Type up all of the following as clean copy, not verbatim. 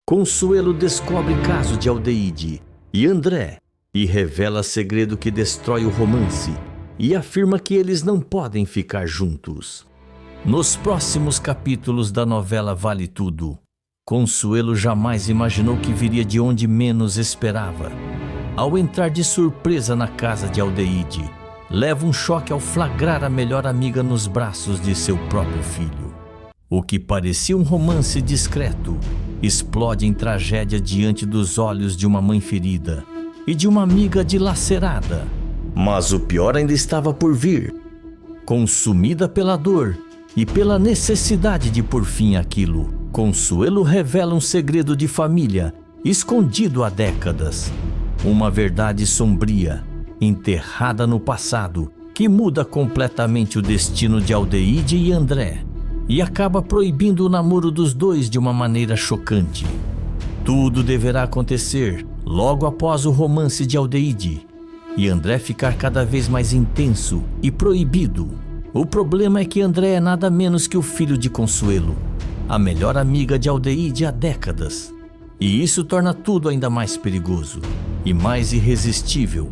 Consuelo descobre caso de Aldeide e André e revela segredo que destrói o romance e afirma que eles não podem ficar juntos. Nos próximos capítulos da novela Vale Tudo, Consuelo jamais imaginou que viria de onde menos esperava. Ao entrar de surpresa na casa de Aldeide, leva um choque ao flagrar a melhor amiga nos braços de seu próprio filho. O que parecia um romance discreto explode em tragédia diante dos olhos de uma mãe ferida e de uma amiga dilacerada. Mas o pior ainda estava por vir. Consumida pela dor e pela necessidade de pôr fim àquilo, Consuelo revela um segredo de família escondido há décadas. Uma verdade sombria, enterrada no passado, que muda completamente o destino de Aldeide e André e acaba proibindo o namoro dos dois de uma maneira chocante. Tudo deverá acontecer logo após o romance de Aldeide e André ficar cada vez mais intenso e proibido. O problema é que André é nada menos que o filho de Consuelo, a melhor amiga de Aldeide há décadas. E isso torna tudo ainda mais perigoso e mais irresistível.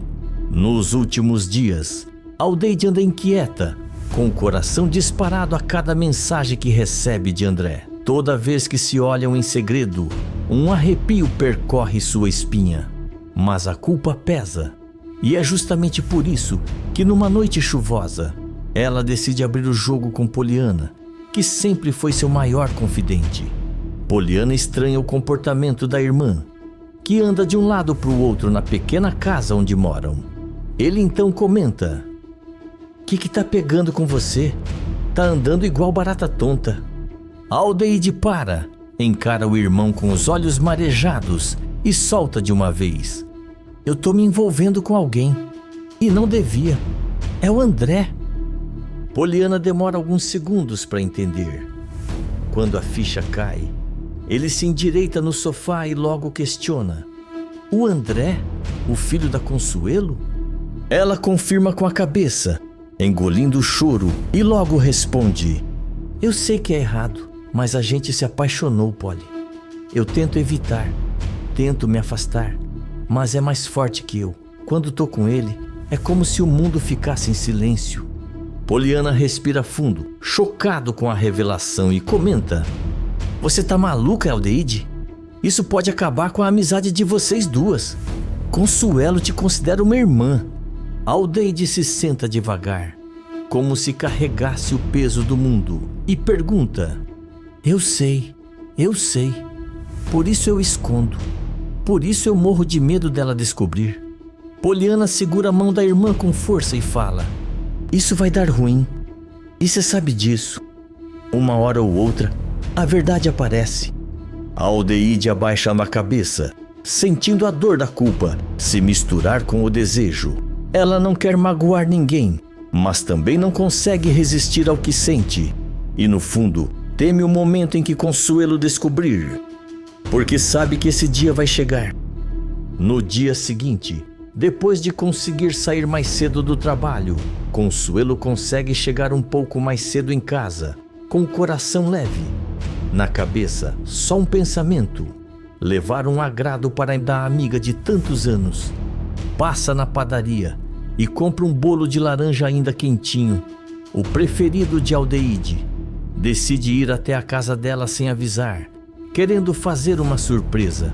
Nos últimos dias, Aldeide anda inquieta, com o coração disparado a cada mensagem que recebe de André. Toda vez que se olham em segredo, um arrepio percorre sua espinha. Mas a culpa pesa, e é justamente por isso que numa noite chuvosa, ela decide abrir o jogo com Poliana, que sempre foi seu maior confidente. Poliana estranha o comportamento da irmã, que anda de um lado para o outro na pequena casa onde moram. Ele então comenta: que tá pegando com você? Tá andando igual barata tonta. Aldeide para, encara o irmão com os olhos marejados e solta de uma vez: eu tô me envolvendo com alguém, e não devia. É o André. Poliana demora alguns segundos para entender. Quando a ficha cai, ele se endireita no sofá e logo questiona: o André? O filho da Consuelo? Ela confirma com a cabeça, engolindo o choro, e logo responde: eu sei que é errado, mas a gente se apaixonou, Polly. Eu tento evitar, tento me afastar, mas é mais forte que eu. Quando tô com ele, é como se o mundo ficasse em silêncio. Poliana respira fundo, chocado com a revelação, e comenta: você tá maluca, Aldeide? Isso pode acabar com a amizade de vocês duas. Consuelo te considera uma irmã. Aldeide se senta devagar, como se carregasse o peso do mundo, e pergunta: eu sei. Por isso eu escondo. Por isso eu morro de medo dela descobrir. Poliana segura a mão da irmã com força e fala: isso vai dar ruim. E você sabe disso. Uma hora ou outra, a verdade aparece. Aldeide abaixa a cabeça, sentindo a dor da culpa se misturar com o desejo. Ela não quer magoar ninguém, mas também não consegue resistir ao que sente. E no fundo, teme o momento em que Consuelo descobrir, porque sabe que esse dia vai chegar. No dia seguinte, depois de conseguir sair mais cedo do trabalho, Consuelo consegue chegar um pouco mais cedo em casa, com o coração leve. Na cabeça, só um pensamento: levar um agrado para a amiga de tantos anos. Passa na padaria e compra um bolo de laranja ainda quentinho, o preferido de Aldeide. Decide ir até a casa dela sem avisar, querendo fazer uma surpresa.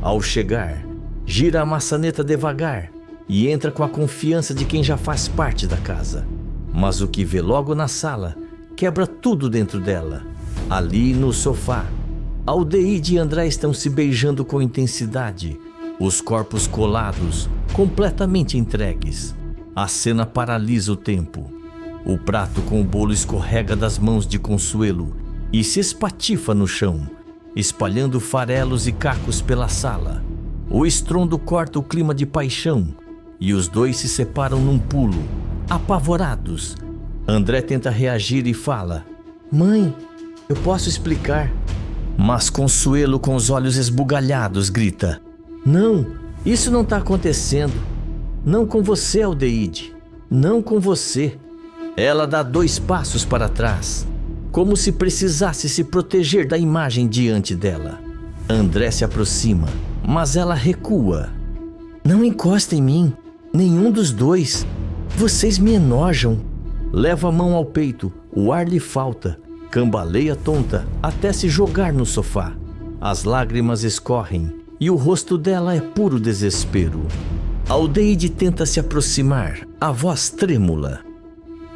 Ao chegar, gira a maçaneta devagar e entra com a confiança de quem já faz parte da casa. Mas o que vê logo na sala quebra tudo dentro dela. Ali no sofá, Aldeide e André estão se beijando com intensidade, os corpos colados, completamente entregues. A cena paralisa o tempo. O prato com o bolo escorrega das mãos de Consuelo e se espatifa no chão, espalhando farelos e cacos pela sala. O estrondo corta o clima de paixão e os dois se separam num pulo, apavorados. André tenta reagir e fala: mãe, eu posso explicar. Mas Consuelo, com os olhos esbugalhados, grita: não, isso não está acontecendo. Não com você, Aldeide. Não com você. Ela dá 2 passos para trás, como se precisasse se proteger da imagem diante dela. André se aproxima, mas ela recua. Não encosta em mim, nenhum dos dois. Vocês me enojam. Leva a mão ao peito, o ar lhe falta. Cambaleia tonta até se jogar no sofá. As lágrimas escorrem e o rosto dela é puro desespero. Aldeide tenta se aproximar, a voz trêmula.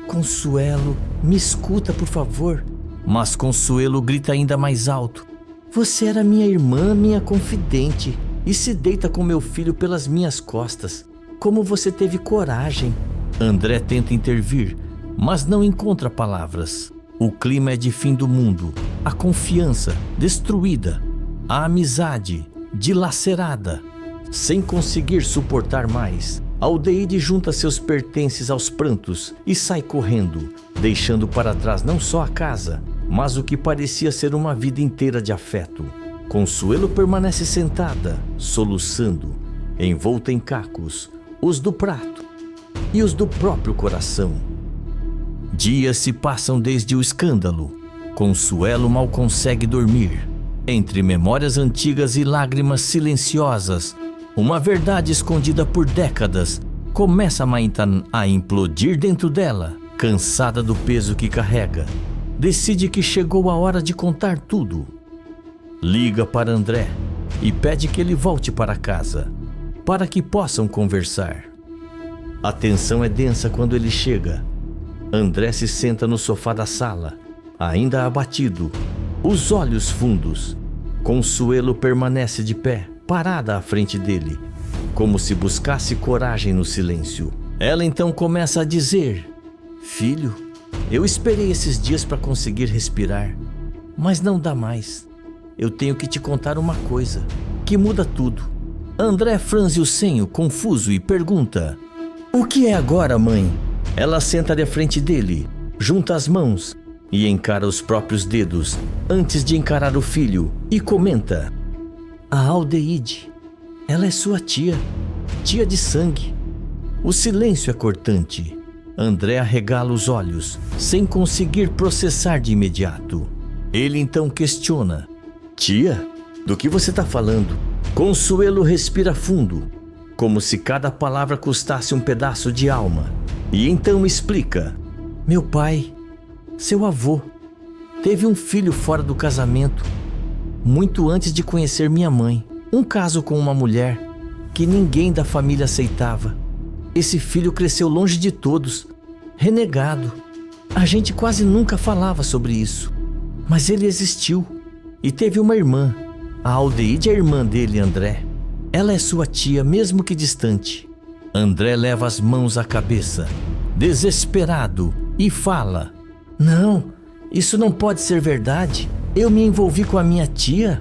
Consuelo, me escuta, por favor. Mas Consuelo grita ainda mais alto. Você era minha irmã, minha confidente, e se deita com meu filho pelas minhas costas. Como você teve coragem? André tenta intervir, mas não encontra palavras. O clima é de fim do mundo, a confiança destruída, a amizade dilacerada. Sem conseguir suportar mais, Aldeide junta seus pertences aos prantos e sai correndo, deixando para trás não só a casa, mas o que parecia ser uma vida inteira de afeto. Consuelo permanece sentada, soluçando, envolta em cacos, os do prato e os do próprio coração. Dias se passam desde o escândalo. Consuelo mal consegue dormir. Entre memórias antigas e lágrimas silenciosas, uma verdade escondida por décadas começa a implodir dentro dela. Cansada do peso que carrega, decide que chegou a hora de contar tudo. Liga para André e pede que ele volte para casa, para que possam conversar. A tensão é densa quando ele chega. André se senta no sofá da sala, ainda abatido, os olhos fundos. Consuelo permanece de pé, parada à frente dele, como se buscasse coragem no silêncio. Ela então começa a dizer: Filho, eu esperei esses dias para conseguir respirar, mas não dá mais. Eu tenho que te contar uma coisa, que muda tudo. André franze o senho, confuso, e pergunta: O que é agora, mãe? Ela senta de frente dele, junta as mãos e encara os próprios dedos antes de encarar o filho e comenta: A Aldeide, ela é sua tia, tia de sangue. O silêncio é cortante. André arregala os olhos, sem conseguir processar de imediato. Ele então questiona: Tia, do que você está falando? Consuelo respira fundo, como se cada palavra custasse um pedaço de alma. E então explica: Meu pai, seu avô, teve um filho fora do casamento, muito antes de conhecer minha mãe. Um caso com uma mulher que ninguém da família aceitava. Esse filho cresceu longe de todos, renegado. A gente quase nunca falava sobre isso, mas ele existiu e teve uma irmã. A Aldeide é irmã dele, André. Ela é sua tia, mesmo que distante. André leva as mãos à cabeça, desesperado, e fala: Não, isso não pode ser verdade. Eu me envolvi com a minha tia?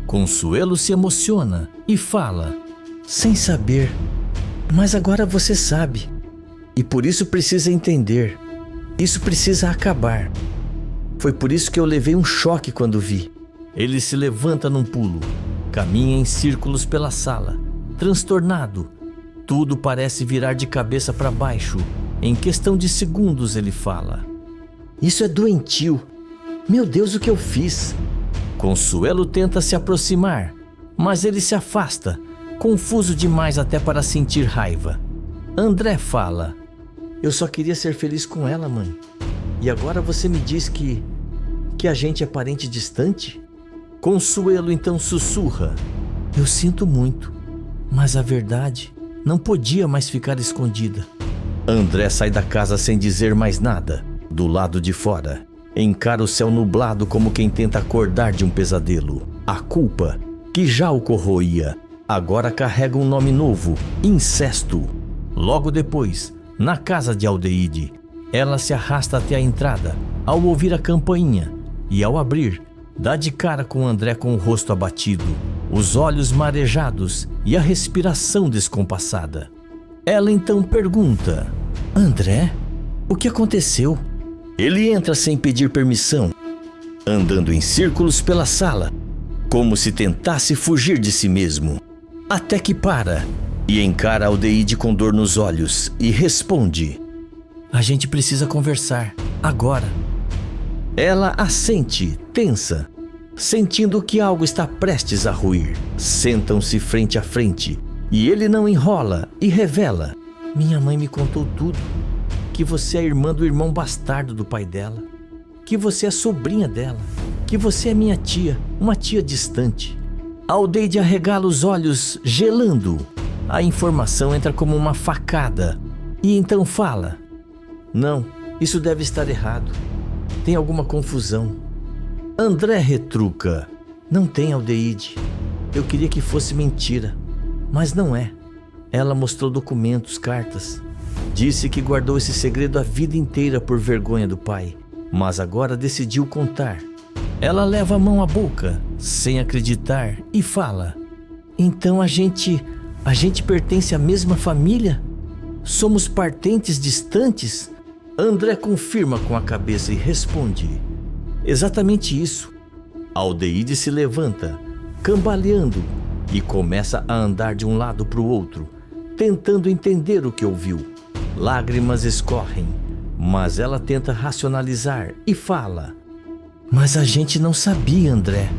Consuelo se emociona e fala: Sem saber, mas agora você sabe. E por isso precisa entender. Isso precisa acabar. Foi por isso que eu levei um choque quando vi. Ele se levanta num pulo, caminha em círculos pela sala, transtornado. Tudo parece virar de cabeça para baixo. Em questão de segundos ele fala: Isso é doentio. Meu Deus, o que eu fiz? Consuelo tenta se aproximar, mas ele se afasta, confuso demais até para sentir raiva. André fala: Eu só queria ser feliz com ela, mãe. E agora você me diz que a gente é parente distante? Consuelo então sussurra: Eu sinto muito, mas a verdade não podia mais ficar escondida. André sai da casa sem dizer mais nada. Do lado de fora, encara o céu nublado como quem tenta acordar de um pesadelo. A culpa, que já o corroía, agora carrega um nome novo: incesto. Logo depois, na casa de Aldeide, ela se arrasta até a entrada ao ouvir a campainha e, ao abrir, dá de cara com André com o rosto abatido, os olhos marejados e a respiração descompassada. Ela então pergunta: André, o que aconteceu? Ele entra sem pedir permissão, andando em círculos pela sala, como se tentasse fugir de si mesmo. Até que para e encara Aldeide com dor nos olhos e responde: A gente precisa conversar, agora. Ela assente, tensa. Sentindo que algo está prestes a ruir, sentam-se frente a frente e ele não enrola e revela: minha mãe me contou tudo, que você é irmã do irmão bastardo do pai dela, que você é sobrinha dela, que você é minha tia, uma tia distante. Aldeide arregala os olhos, gelando. A informação entra como uma facada e então fala: não, isso deve estar errado, tem alguma confusão. André retruca: não tem, Aldeide. Eu queria que fosse mentira, mas não é. Ela mostrou documentos, cartas. Disse que guardou esse segredo a vida inteira por vergonha do pai, mas agora decidiu contar. Ela leva a mão à boca, sem acreditar, e fala: então a gente pertence à mesma família? Somos parentes distantes? André confirma com a cabeça e responde: exatamente isso. Aldeide se levanta, cambaleando, e começa a andar de um lado para o outro, tentando entender o que ouviu. Lágrimas escorrem, mas ela tenta racionalizar e fala: mas a gente não sabia, André.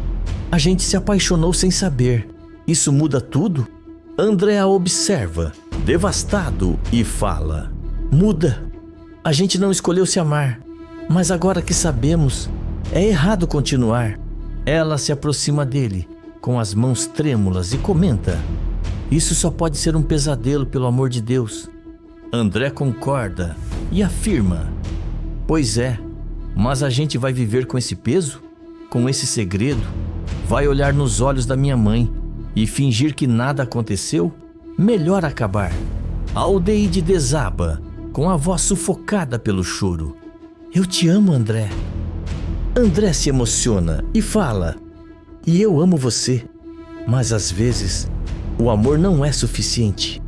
A gente se apaixonou sem saber. Isso muda tudo? André a observa, devastado, e fala: muda. A gente não escolheu se amar, mas agora que sabemos, é errado continuar. Ela se aproxima dele, com as mãos trêmulas, e comenta: isso só pode ser um pesadelo, pelo amor de Deus. André concorda e afirma: pois é, mas a gente vai viver com esse peso? Com esse segredo? Vai olhar nos olhos da minha mãe e fingir que nada aconteceu? Melhor acabar. Aldeide desaba, com a voz sufocada pelo choro: eu te amo, André. André se emociona e fala: e eu amo você, mas às vezes o amor não é suficiente.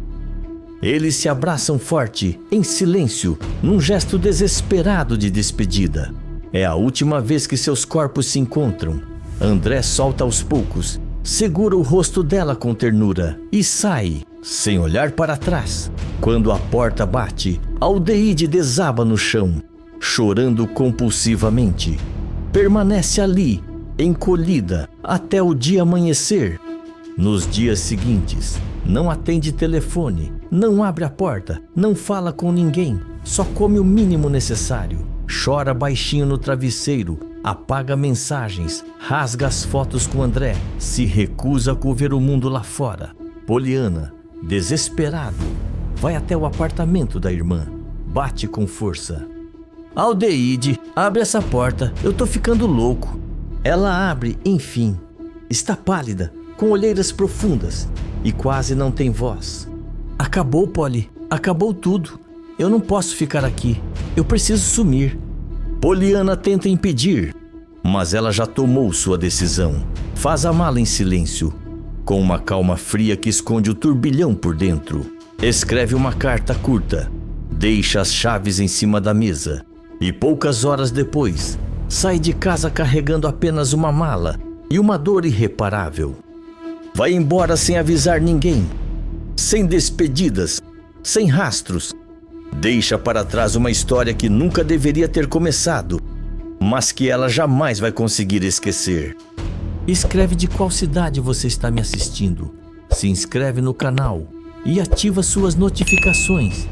Eles se abraçam forte, em silêncio, num gesto desesperado de despedida. É a última vez que seus corpos se encontram. André solta aos poucos, segura o rosto dela com ternura e sai, sem olhar para trás. Quando a porta bate, Aldeide desaba no chão, chorando compulsivamente. Permanece ali, encolhida, até o dia amanhecer. Nos dias seguintes, não atende telefone, não abre a porta, não fala com ninguém, só come o mínimo necessário. Chora baixinho no travesseiro, apaga mensagens, rasga as fotos com André, se recusa a ver o mundo lá fora. Poliana, desesperado, vai até o apartamento da irmã, bate com força. Aldeide, abre essa porta, eu tô ficando louco. Ela abre, enfim. Está pálida, com olheiras profundas e quase não tem voz. Acabou, Polly, acabou tudo. Eu não posso ficar aqui, eu preciso sumir. Poliana tenta impedir, mas ela já tomou sua decisão. Faz a mala em silêncio, com uma calma fria que esconde o turbilhão por dentro. Escreve uma carta curta, deixa as chaves em cima da mesa e poucas horas depois sai de casa carregando apenas uma mala e uma dor irreparável. Vai embora sem avisar ninguém, sem despedidas, sem rastros. Deixa para trás uma história que nunca deveria ter começado, mas que ela jamais vai conseguir esquecer. Escreve de qual cidade você está me assistindo, se inscreve no canal e ativa suas notificações.